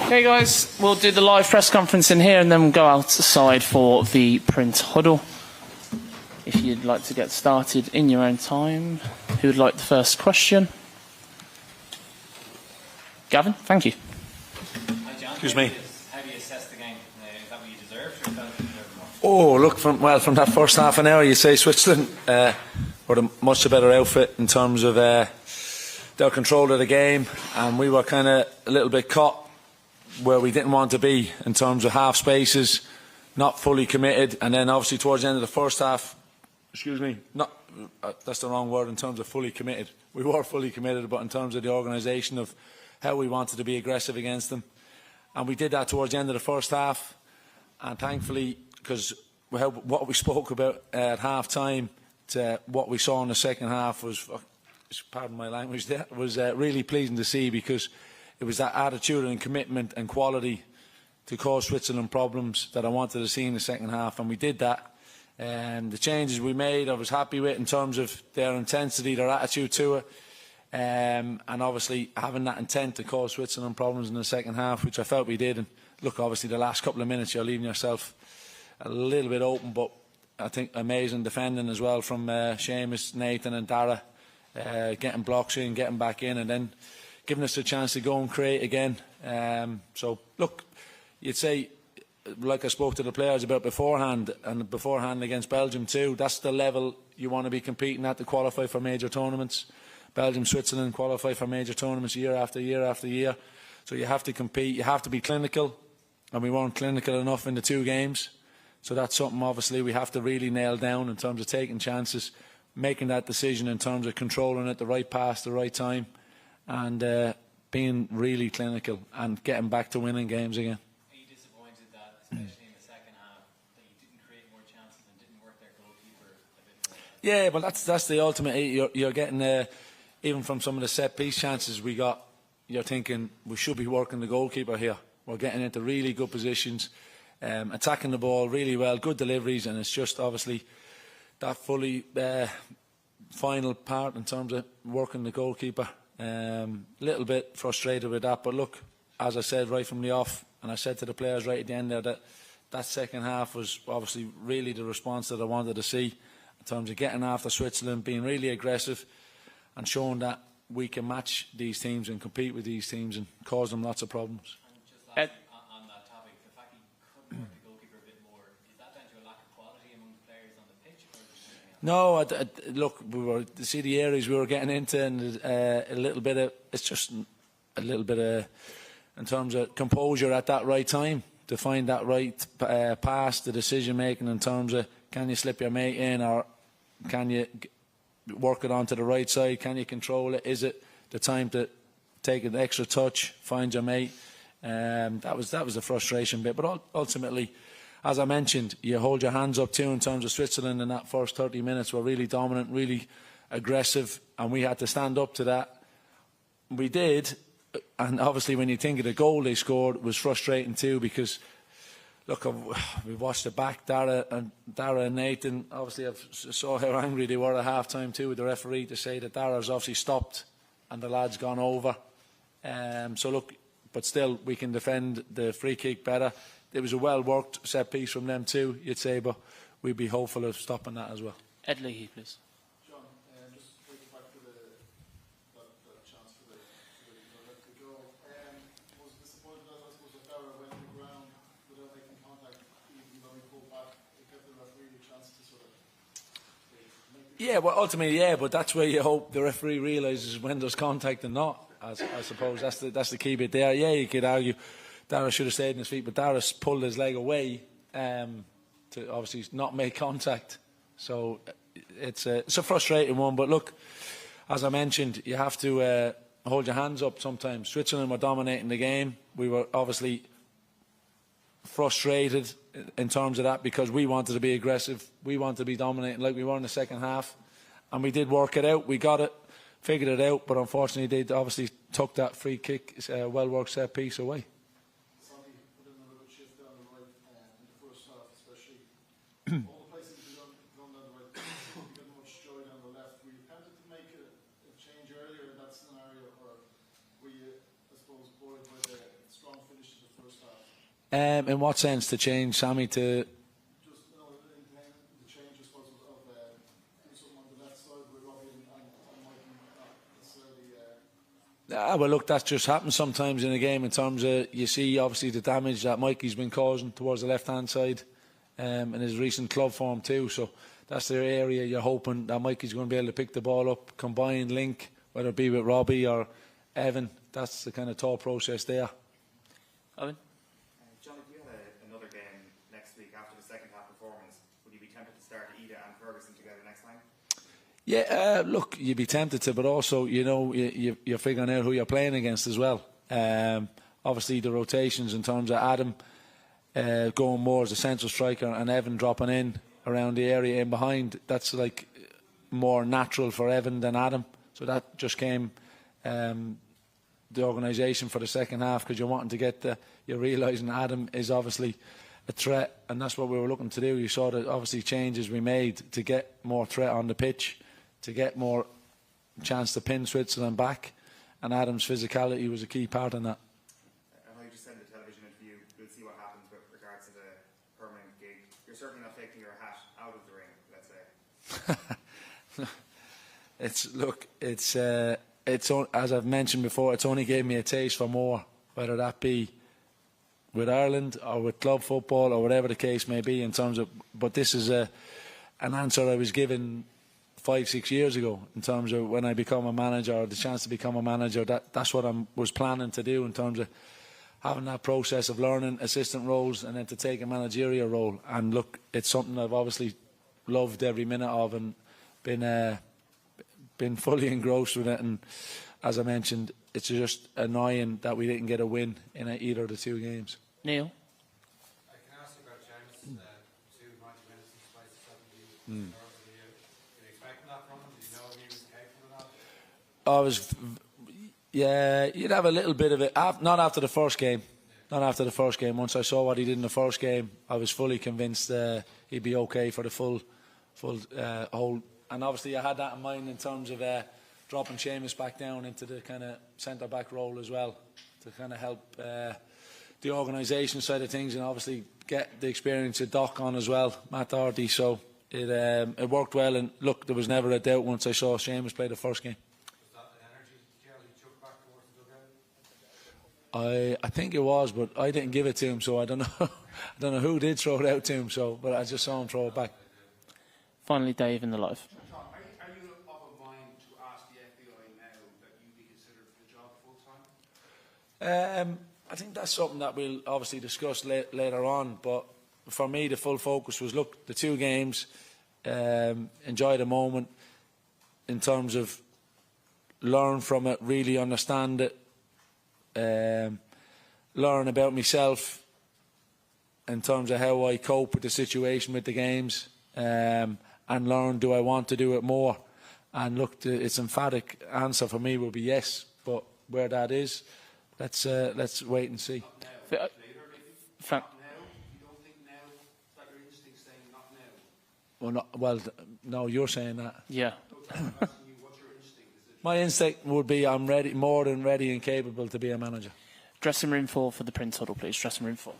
Okay guys, we'll do the live press conference in here and then we'll go outside for the print huddle. If you'd like to get started in your own time. Who would like the first question? Gavin, thank you. Hi John. Excuse me. How do you assess the game? Is that what you deserved or is that what you deserved more? Oh, look, from that first half an hour, you say Switzerland were a much better outfit in terms of their control of the game, and we were kind of a little bit caught where we didn't want to be in terms of half spaces, not fully committed, and then obviously towards the end of the first half, that's the wrong word in terms of fully committed. We were fully committed, but in terms of the organisation of how we wanted to be aggressive against them. And we did that towards the end of the first half, and thankfully, because what we spoke about at half-time to what we saw in the second half was, pardon my language there, was really pleasing to see, because it was that attitude and commitment and quality to cause Switzerland problems that I wanted to see in the second half, and we did that. The changes we made I was happy with in terms of their intensity, their attitude to it, and obviously having that intent to cause Switzerland problems in the second half, which I felt we did. And look, obviously the last couple of minutes you're leaving yourself a little bit open, but I think amazing defending as well from Seamus, Nathan and Dara, getting blocks in, getting back in, and then giving us a chance to go and create again. So look, you'd say, like I spoke to the players about beforehand, and beforehand against Belgium too, that's the level you want to be competing at to qualify for major tournaments. Belgium, Switzerland qualify for major tournaments year after year after year. So you have to compete, you have to be clinical, and we weren't clinical enough in the two games. So that's something obviously we have to really nail down in terms of taking chances, making that decision in terms of controlling it, the right pass, the right time, and being really clinical and getting back to winning games again. Are you disappointed that, especially in the second half, that you didn't create more chances and didn't work their goalkeeper a bit more? Yeah, well that's the ultimate. You're getting, even from some of the set-piece chances we got, you're thinking we should be working the goalkeeper here. We're getting into really good positions, attacking the ball really well, good deliveries, and it's just obviously that fully final part in terms of working the goalkeeper. Little bit frustrated with that, but look, as I said right from the off, and I said to the players right at the end there, that second half was obviously really the response that I wanted to see in terms of getting after Switzerland, being really aggressive and showing that we can match these teams and compete with these teams and cause them lots of problems. And just lastly, on that topic, the fact that you couldn't work the goalkeeper a bit more, is that down to a lack of quality among the players on the pitch? Or is it something else? No, look, we were to see the areas we were getting into, and a little bit of, it's just a little bit of, in terms of composure at that right time, to find that right pass, the decision making in terms of can you slip your mate in, or can you work it onto the right side, can you control it, is it the time to take an extra touch, find your mate. That was the frustration bit, but ultimately, as I mentioned, you hold your hands up too in terms of Switzerland in that first 30 minutes were really dominant, really aggressive, and we had to stand up to that. We did, and obviously when you think of the goal they scored, it was frustrating too, because look, we watched it back, Dara and Nathan, obviously I saw how angry they were at half-time too with the referee to say that Dara's obviously stopped and the lad's gone over. So look, but still we can defend the free kick better. It was a well-worked set-piece from them too, you'd say, but we'd be hopeful of stopping that as well. Ed Leahy, please. John, just taking back to that chance for the goal. Was disappointed that I suppose that Dara went on the ground without making contact, even though he pulled back. It gave the referee a chance to sort of make the... Yeah, well, ultimately, yeah, but that's where you hope the referee realises when there's contact and not. I suppose that's the key bit there. Yeah, you could argue Dara should have stayed in his feet, but Dara pulled his leg away to obviously not make contact. So it's a frustrating one. But look, as I mentioned, you have to hold your hands up sometimes. Switzerland were dominating the game. We were obviously frustrated in terms of that because we wanted to be aggressive. We wanted to be dominating like we were in the second half. And we did work it out. We got it, figured it out. But unfortunately, they obviously took that free kick, well-worked set-piece away. All the places you done down the right, you got much joy down the left. Were you tempted to make a change were you, I suppose, buoyed by the strong finish to the first half? In what sense to change Sammy to? Just, you know, the change, I suppose, of doing something on the left side with Robbie and Mikey, not necessarily. Well, look, that just happens sometimes in a game in terms of, you see obviously the damage that Mikey's been causing towards the left-hand side in his recent club form too. So that's the area you're hoping that Mikey's going to be able to pick the ball up, combine, link, whether it be with Robbie or Evan. That's the kind of thought process there. Owen? John, if you had another game next week after the second half performance, would you be tempted to start Ida and Ferguson together next time? Yeah, look, you'd be tempted to, but also, you know, you're figuring out who you're playing against as well. Obviously, the rotations in terms of Adam going more as a central striker and Evan dropping in around the area in behind, that's like more natural for Evan than Adam. So that just came the organisation for the second half, because you're wanting to get you're realising Adam is obviously a threat, and that's what we were looking to do. You saw the obviously changes we made to get more threat on the pitch, to get more chance to pin Switzerland back, and Adam's physicality was a key part in that. I know you just said in the television interview, we'll see what happens with regards to the permanent gig. You're certainly not taking your hat out of the ring, let's say. It's as I've mentioned before, it's only gave me a taste for more, whether that be with Ireland or with club football or whatever the case may be in terms of, but this is an answer I was given 5-6 years ago in terms of when I become a manager, or the chance to become a manager. That's what I was planning to do in terms of having that process of learning assistant roles and then to take a managerial role. And look, it's something I've obviously loved every minute of, and been fully engrossed with it. And as I mentioned, it's just annoying that we didn't get a win in either of the two games. Neil? I can ask you about James, 2 90 minutes in space of 7 years. Did you expect that from him? Did you know he was capable of that? Yeah, you'd have a little bit of it. Not after the first game. Not after the first game. Once I saw what he did in the first game, I was fully convinced he'd be okay for the full whole. And obviously I had that in mind in terms of dropping Seamus back down into the kind of centre-back role as well, to kind of help the organisation side of things, and obviously get the experience of Doc on as well, Matt Doherty. So it worked well, and look, there was never a doubt once I saw Seamus play the first game. Was that the energy he took back towards the dugout? I think it was, but I didn't give it to him, so I don't know. I don't know who did throw it out to him. So, but I just saw him throw it back. Finally, Dave in the live. Tom, are you of a mind to ask the FBI now that you be considered for the job full time? I think that's something that we'll obviously discuss later on. But for me, the full focus was, look, the 2 games, enjoy the moment in terms of learn from it, really understand it, learn about myself in terms of how I cope with the situation with the games, and learn, do I want to do it more? And look, its emphatic answer for me will be yes, but where that is, let's wait and see. Frank? You don't think now, that your instinct's saying not now? Well, no, you're saying that. Yeah. I'm asking you, what's your instinct? Is it My instinct would be I'm ready, more than ready and capable to be a manager. Dressing room 4 for the Prince Huddle, please. Dressing room 4.